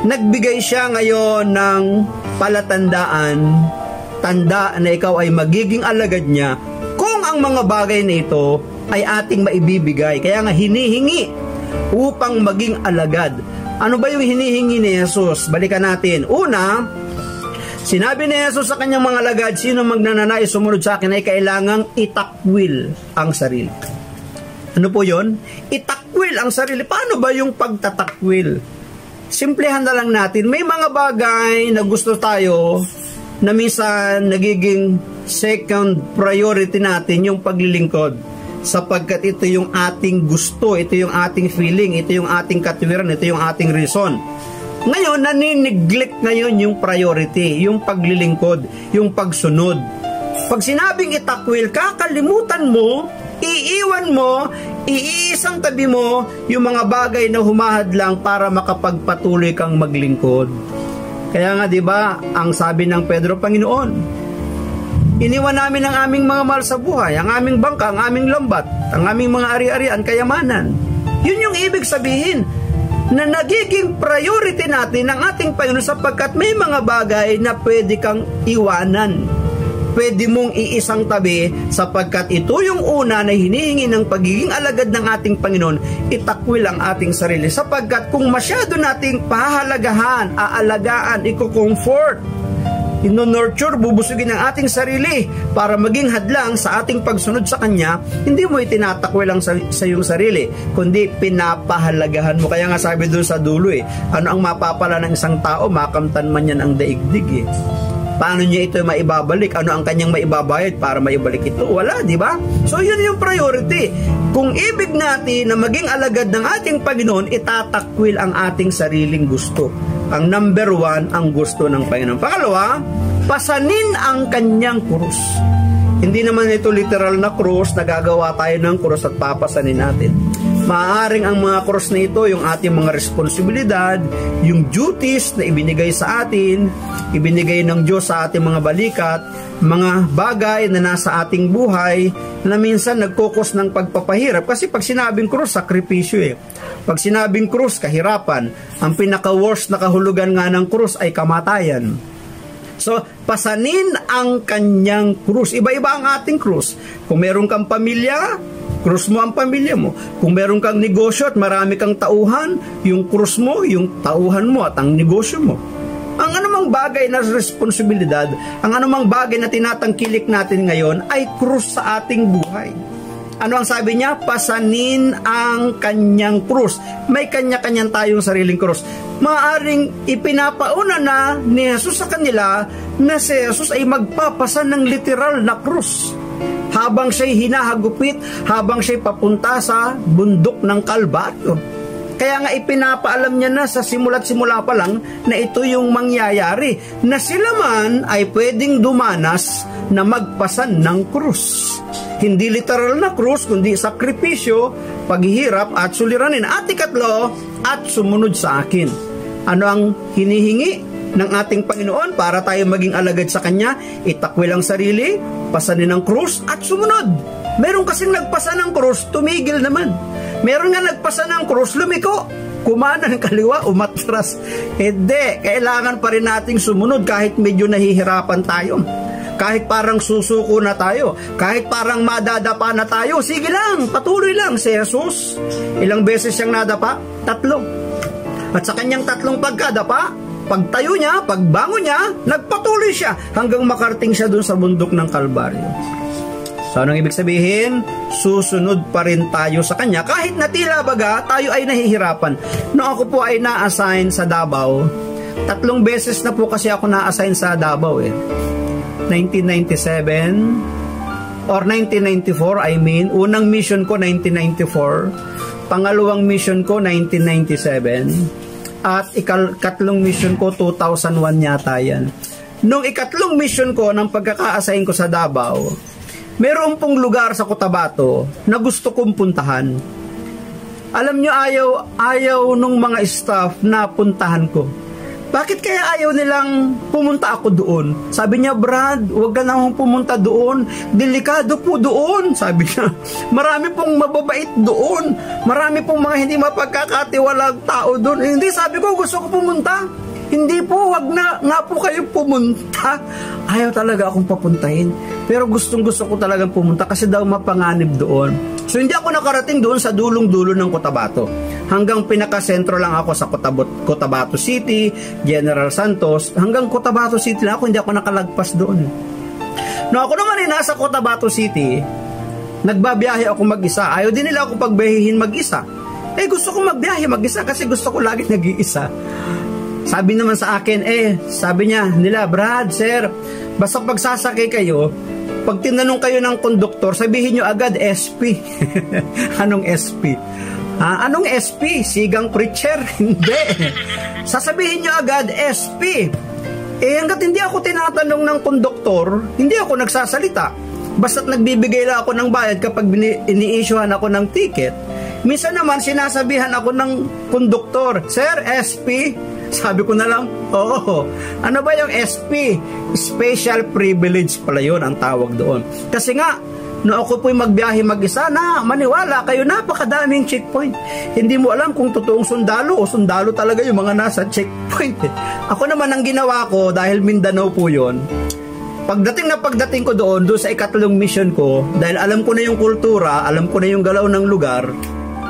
Nagbigay siya ngayon ng palatandaan, tanda na ikaw ay magiging alagad niya kung ang mga bagay na ito ay ating maibibigay. Kaya nga hinihingi upang maging alagad. Ano ba yung hinihingi ni Jesus? Balikan natin. Una, sinabi ni Jesus sa kanyang mga alagad, sino magnananais sumunod sa akin ay kailangang itakwil ang sarili. Ano po yon? Itakwil ang sarili. Paano ba yung pagtatakwil? Simplihan na lang natin. May mga bagay na gusto tayo na minsan nagiging second priority natin yung paglilingkod. Sapagkat ito yung ating gusto, ito yung ating feeling, ito yung ating katwiran, ito yung ating reason. Ngayon, nanineglect ngayon yung priority, yung paglilingkod, yung pagsunod. Pag sinabing itakwil, kakalimutan mo, iiwan mo, iisang tabi mo yung mga bagay na humahadlang para makapagpatuloy kang maglingkod. Kaya nga 'di ba, ang sabi ng Pedro, Panginoon, iniwan namin ang aming mga mahal sa buhay, ang aming bangka, ang aming lambat, ang aming mga ari-arian, kayamanan. Yun yung ibig sabihin na nagiging priority natin ang ating Panginoon sapagkat may mga bagay na pwede kang iwanan. Pwede mong iisang tabi sapagkat ito yung una na hinihingi ng pagiging alagad ng ating Panginoon, itakwil ang ating sarili. Sapagkat kung masyado nating pahalagahan, aalagaan, iko-comfort, ino-nurture, bubusugin ang ating sarili para maging hadlang sa ating pagsunod sa Kanya, hindi mo itinatakwil lang sa iyong sarili, kundi pinapahalagahan mo. Kaya nga sabi doon sa dulo ano ang mapapala ng isang tao, makamtan man yan ang daigdig Paano niya ito maibabalik? Ano ang kanyang maibabayad para maibalik ito? Wala, di ba? So, yun yung priority. Kung ibig natin na maging alagad ng ating Panginoon, itatakwil ang ating sariling gusto. Ang number one, ang gusto ng Panginoon. Pangalawa, pasanin ang kanyang krus. Hindi naman ito literal na krus, nagagawa tayo ng krus at papasanin natin. Maaaring ang mga krus na ito, yung ating mga responsibilidad, yung duties na ibinigay sa atin, ibinigay ng Diyos sa ating mga balikat, mga bagay na nasa ating buhay, na minsan nagkukos ng pagpapahirap. Kasi pag sinabing krus, sakripisyo Pag sinabing krus, kahirapan. Ang pinaka-worst na kahulugan nga ng krus ay kamatayan. So, pasanin ang kanyang krus. Iba-iba ang ating krus. Kung meron kang pamilya, krus mo ang pamilya mo. Kung meron kang negosyo at marami kang tauhan, yung krus mo, yung tauhan mo at ang negosyo mo. Ang anumang bagay na responsibilidad, ang anumang bagay na tinatangkilik natin ngayon ay krus sa ating buhay. Ano ang sabi niya? Pasanin ang kanyang krus. May kanya-kanyang tayong sariling krus. Maaring ipinapauna na ni Jesus sa kanila na si Jesus ay magpapasan ng literal na krus. Habang siya'y hinahagupit, habang siya'y papunta sa bundok ng Kalbaryo. Kaya nga ipinapaalam niya na sa simula't simula pa lang na ito yung mangyayari, na sila man ay pwedeng dumanas na magpasan ng krus. Hindi literal na krus, kundi sakripisyo, paghihirap at suliranin. At ikatlo, at sumunod sa akin. Ano ang hinihingi ng ating Panginoon para tayo maging alagad sa Kanya? Itakwil ang sarili, pasanin ang krus, at sumunod. Meron kasing nagpasa ng krus, tumigil naman. Meron nga nagpasa ng krus, lumiko. Kumana ng kaliwa, umatras. Hindi, kailangan pa rin nating sumunod kahit medyo nahihirapan tayo. Kahit parang susuko na tayo, kahit parang madadapa na tayo, sige lang, patuloy lang. Si Jesus, ilang beses siyang nadapa? 3. At sa kanyang 3 pagkadapa, pagtayo niya, pagbangon niya, nagpatuloy siya hanggang makarating siya dun sa bundok ng Kalbaryo. So, anong ibig sabihin? Susunod pa rin tayo sa Kanya kahit na tila baga tayo ay nahihirapan. Noong ako po ay na-assign sa Davao, 3 beses na po kasi ako na-assign sa Davao 1997 or 1994, I mean. Unang mission ko 1994, pangalawang mission ko 1997, at ikatlong mission ko 2001 yata yan. Nung ikatlong mission ko ng pagkaka-assign ko sa Davao, meron pong lugar sa Cotabato na gusto kong puntahan. Alam nyo, ayaw nung mga staff na puntahan ko. Bakit kaya ayaw nilang pumunta ako doon? Sabi niya, Brad, huwag ka nang pumunta doon. Delikado po doon, sabi niya. Marami pong mababait doon. Marami pong mga hindi mapagkakatiwalang tao doon. Hindi, sabi ko, gusto ko pumunta. Hindi po, wag na nga po kayo pumunta. Ayaw talaga akong papuntahin. Pero gustong-gusto ko talagang pumunta kasi daw mapanganib doon. So hindi ako nakarating doon sa dulong-dulo ng Cotabato. Hanggang pinaka-sentro lang ako sa Cotabato City, General Santos. Hanggang Cotabato City lang ako, hindi ako nakalagpas doon. No, ako naman nasa Cotabato City, nagbabiyahe ako mag-isa. Ayaw din nila ako pagbiyahin mag-isa. Gusto ko magbiyahe mag-isa kasi gusto ko lagi nag-iisa. Sabi naman sa akin, sabi niya nila, Brad, sir, basta pagsasakay kayo, pag tinanong kayo ng konduktor, sabihin nyo agad SP. Anong SP? Anong SP? Sigang preacher? Hindi. Sasabihin nyo agad SP. Hanggat hindi ako tinatanong ng konduktor, hindi ako nagsasalita. Basta't nagbibigay lang ako ng bayad kapag ini-issuehan ako ng ticket. Minsan naman sinasabihan ako ng konduktor, Sir, SP? Sabi ko na lang, oo. Ano ba yung SP? Special privilege pala yun ang tawag doon. Kasi nga, no ako po'y magbiyahe mag-isa na maniwala kayo, napakadaming checkpoint. Hindi mo alam kung totoong sundalo o sundalo talaga yung mga nasa checkpoint. Ako naman ang ginawa ko, dahil Mindanao po yun, pagdating ko doon sa ikatlong mission ko, dahil alam ko na yung kultura, alam ko na yung galaw ng lugar,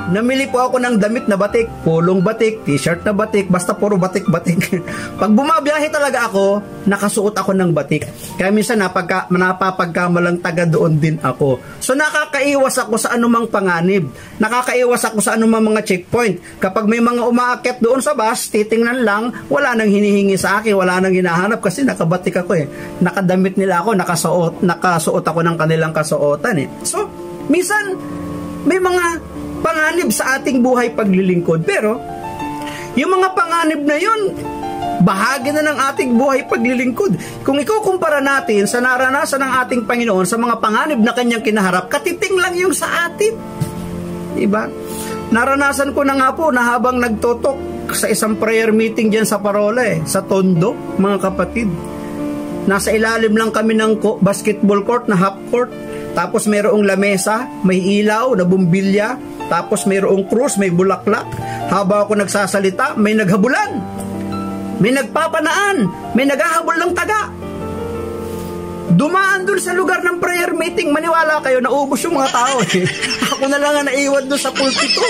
namili po ako ng damit na batik, pulong batik, t-shirt na batik, basta puro batik-batik. Pag bumabiyahe talaga ako, nakasuot ako ng batik. Kaya minsan napapagkamalang taga doon din ako. So nakakaiwas ako sa anumang panganib. Nakakaiwas ako sa anumang mga checkpoint. Kapag may mga umaakyat doon sa bus, titingnan lang, wala nang hinihingi sa akin, wala nang hinahanap kasi nakabatik ako Nakadamit nila ako, nakasuot ako ng kanilang kasuotan So, minsan, may mga panganib sa ating buhay paglilingkod. Pero, yung mga panganib na yun, bahagi na ng ating buhay paglilingkod. Kung ikaw kumpara natin sa naranasan ng ating Panginoon sa mga panganib na kanyang kinaharap, katiting lang yung sa atin. Diba? Naranasan ko na nga po na habang nagtotok sa isang prayer meeting dyan sa Parola, sa Tondo, mga kapatid. Nasa ilalim lang kami ng basketball court na half court. Tapos mayroong lamesa, may ilaw na bumbilya, tapos mayroong krus, may bulaklak. Habang ako nagsasalita, may naghabulan, may nagpapanaan, may naghahabol ng taga. Dumaan dun sa lugar ng prayer meeting, maniwala kayo, naubos yung mga tao Ako na lang ang naiwan dun sa pulpito.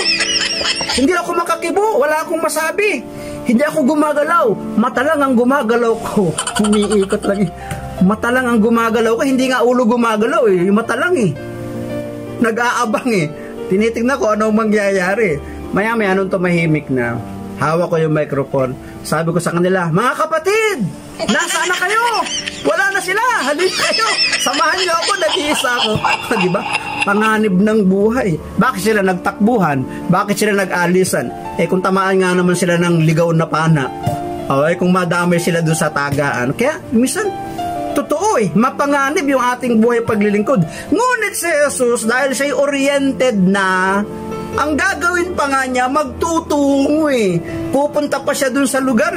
Hindi ako makakibo, wala akong masabi. Hindi ako gumagalaw, mata lang ang gumagalaw ko. Umiikot lang Mata lang ang gumagalaw ko, hindi nga ulo gumagalaw mata lang Nag-aabang Tinitingnan ko anong mangyayari. Maya-maya nung tumahimik na, hawak ko yung microphone. Sabi ko sa kanila, mga kapatid, nasaan na kayo? Wala na sila, halin kayo. Samahan niyo ako, nag-iisa ako. Diba? Panganib ng buhay. Bakit sila nagtakbuhan? Bakit sila nag-alisan? Kung tamaan nga naman sila ng ligaw na pana. Kung madamay sila doon sa tagaan. Kaya, minsan, totoo mapanganib yung ating buhay paglilingkod. Ngunit si Jesus, dahil siya'y oriented na, ang gagawin pa nga niya, magtutungo Pupunta pa siya dun sa lugar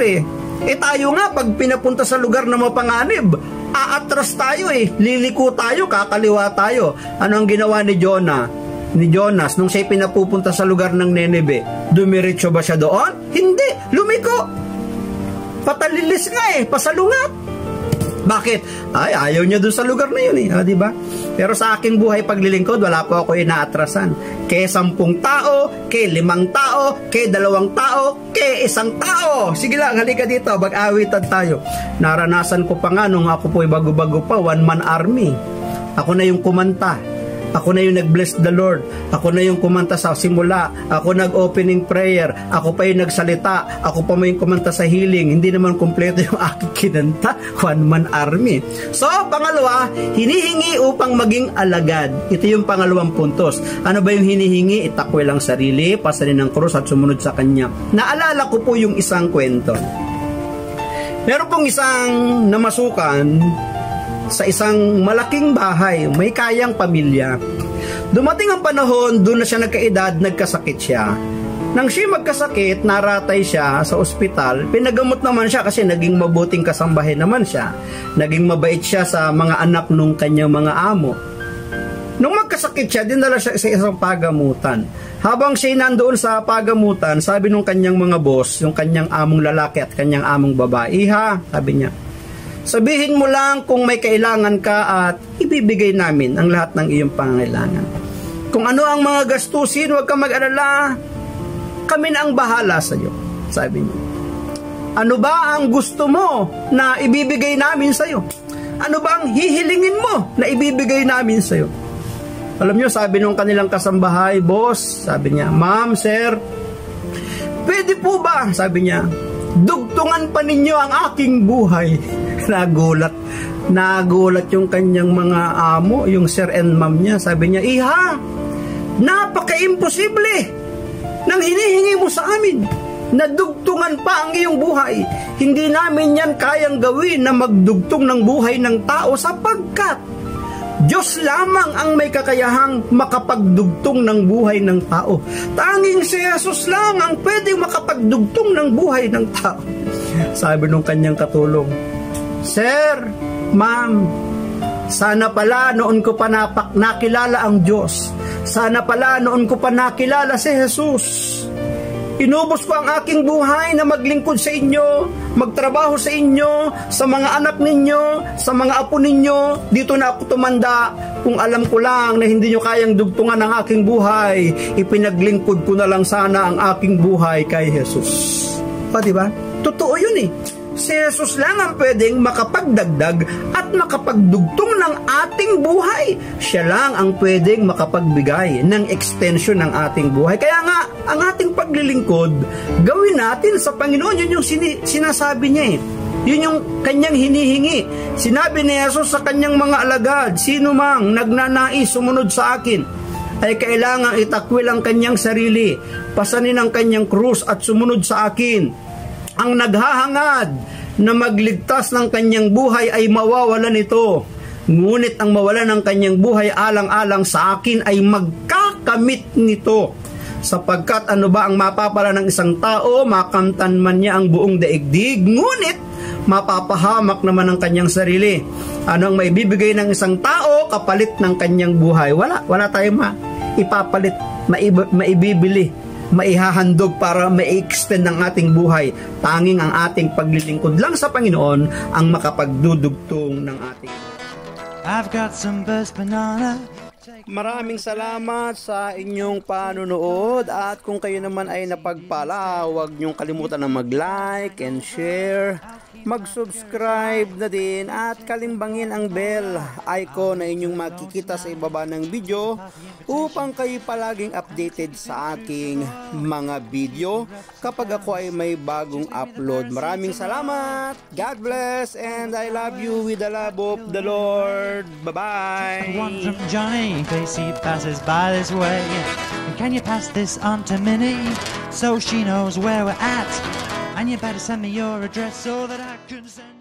tayo nga, pag pinapunta sa lugar na mapanganib, aatras tayo liliko tayo, kakaliwa tayo. Ano ang ginawa ni Jonas, nung siya'y pinapupunta sa lugar ng Nineveh? Dumiretso ba siya doon? Hindi, lumiko. Patalilis nga pasalungat. Bakit? Ayaw niya dun sa lugar na yun diba? Pero sa aking buhay paglilingkod, wala po ako inaatrasan. Kay 10 tao, kay 5 tao, kay 2 tao, kay 1 tao. Sige lang, halika dito, mag-awitan tayo. Naranasan ko pa nga nung ako po'y bago-bago pa, one-man army. Ako na yung kumanta. Ako na yung nag-bless the Lord. Ako na yung kumanta sa simula. Ako nag-opening prayer. Ako pa yung nagsalita. Ako pa yung kumanta sa healing. Hindi naman kumpleto yung aking kinanta. One-man army. So, pangalawa, hinihingi upang maging alagad. Ito yung pangalawang puntos. Ano ba yung hinihingi? Itakwil ang sarili, pasanin ng krus at sumunod sa Kanya. Naalala ko po yung isang kwento. Meron pong isang namasukan sa isang malaking bahay, may kayang pamilya. Dumating ang panahon, doon na siya nagkaedad, nagkasakit siya. Nang siya magkasakit, naratay siya sa ospital, pinagamot naman siya kasi naging mabuting kasambahay naman siya. Naging mabait siya sa mga anak nung kanyang mga amo. Nung magkasakit siya, dinala siya sa isang pagamutan. Habang siya nandoon sa pagamutan, sabi nung kanyang mga boss, yung kanyang among lalaki at kanyang among babae, "Iha," sabi niya, "sabihin mo lang kung may kailangan ka at ibibigay namin ang lahat ng iyong pangangailangan. Kung ano ang mga gastusin, huwag kang mag-alala. Kami na ang bahala sa iyo," sabi niya. "Ano ba ang gusto mo na ibibigay namin sa iyo? Ano ba ang hihilingin mo na ibibigay namin sa iyo?" Alam niyo, sabi nung kanilang kasambahay, "Boss," sabi niya, "Ma'am, sir, pwede po ba," sabi niya, "dugtungan pa ninyo ang aking buhay?" Nagulat yung kanyang mga amo, yung sir and ma'am niya. Sabi niya, "Iha, napaka-imposible nang hinihingi mo sa amin na dugtungan pa ang iyong buhay. Hindi namin yan kayang gawin na magdugtong ng buhay ng tao sapagkat Diyos lamang ang may kakayahang makapagdugtong ng buhay ng tao. Tanging si Jesus lang ang pwedeng makapagdugtong ng buhay ng tao." Sabi nung kanyang katulong, "Sir, ma'am, sana pala noon ko pa nakilala ang Diyos. Sana pala noon ko pa nakilala si Jesus. Inubos ko ang aking buhay na maglingkod sa inyo, magtrabaho sa inyo, sa mga anak ninyo, sa mga apo ninyo. Dito na ako tumanda. Kung alam ko lang na hindi nyo kayang dugtungan ang aking buhay, ipinaglingkod ko na lang sana ang aking buhay kay Jesus." O, diba? Totoo yun eh. Si Jesus lang ang pwedeng makapagdagdag at makapagdugtong ng ating buhay. Siya lang ang pwedeng makapagbigay ng extension ng ating buhay. Kaya nga, ang ating paglilingkod, gawin natin sa Panginoon. Yun yung sinasabi niya eh. Yun yung kanyang hinihingi. Sinabi ni Jesus sa kanyang mga alagad, "Sino mang nagnanais sumunod sa akin, ay kailangang itakwil ang kanyang sarili, pasanin ang kanyang krus at sumunod sa akin. Ang naghahangad na magligtas ng kanyang buhay ay mawawalan nito. Ngunit ang mawalan ng kanyang buhay alang-alang sa akin ay magkakamit nito. Sapagkat ano ba ang mapapala ng isang tao, makamtan man niya ang buong daigdig, ngunit mapapahamak naman ang kanyang sarili. Ano ang maibibigay ng isang tao kapalit ng kanyang buhay?" Wala tayong ipapalit, maibibili, maihahandog para ma-extend ang ating buhay. Tanging ang ating paglilingkod lang sa Panginoon ang makapagdudugtong ng ating. I've got some best banana. Maraming salamat sa inyong panunood at kung kayo naman ay napagpala, huwag niyong kalimutan na mag-like and share, mag-subscribe na din at kalimbangin ang bell icon na inyong makikita sa ibaba ng video upang kayo palaging updated sa aking mga video kapag ako ay may bagong upload. Maraming salamat, God bless, and I love you with the love of the Lord. Bye-bye. One from Johnny, in case he passes by this way. And can you pass this on to Minnie, so she knows where we're at? And you better send me your address so that I can send